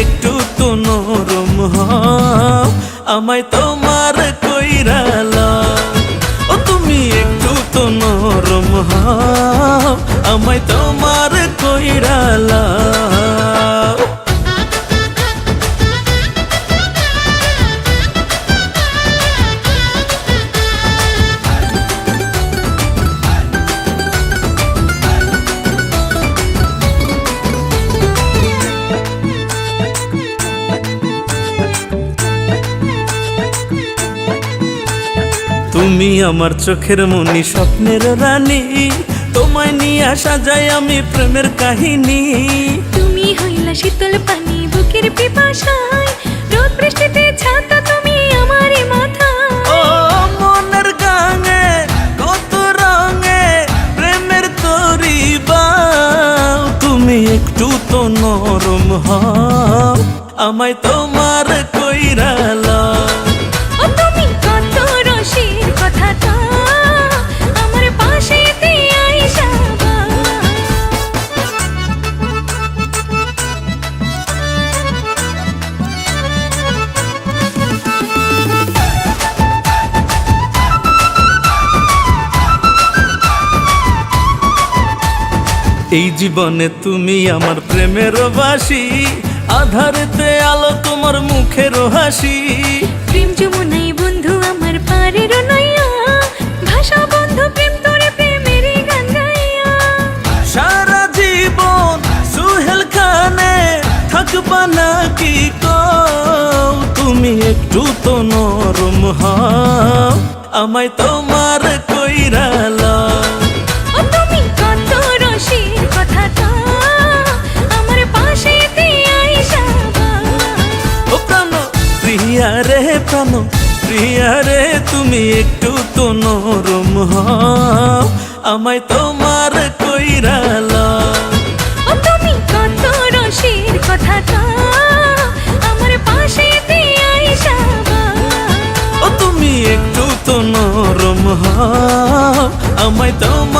একটু তো নরম হও, আমায় তোমার কইরা লও। ও তুমি একটু তো নরম হও, আমায় তোমার কইরা লও। তুমি আমার চোখের মনি, স্বপ্নের রানী, তোমায় নিয়ে সাজাই আমি প্রেমের কাহিনী। তুমি হইলা শীতল পানি বুকের পিপাসায়, রোদ বৃষ্টিতে ছাতা তুমি আমারই মাথায়। ও মনের গাঙে কত রঙে প্রেমের তরি বাও, তুমি একটু তো নরম হও, আমায় তোমার কইরা লও। ও তুমি কত রসের কথাটা আমার পাশে দিয়ে আইসা বল। এই জীবনে তুমি আমার প্রেমের বাসি, আধারেতে আলো তোমার মুখের হাসি। প্রেম যমুনাই বন্ধু আমার পারের নইয়া, ভাষা বন্ধু প্রেম তোরে প্রেমের গান গাইয়া। সারা জীবন সুহেল খানে থাকবা নাকি কও, তুমি একটু তো নরম হও, আমায় তোমার কইরা লও। ও তুমি কত রসের কথাটা আমার পাশে দিয়ে আইসা বল। ও প্রাণ প্রিয়া রে, প্রাণ প্রিয়া রে, তুমি একটু তো নরম হও, আমায় তোমার কইরা লও। ও তুমি কত রসের কথাটা আমার পাশে দিয়ে আইসা বল। ও তুমি একটু তো নরম হও, আমায় তোমার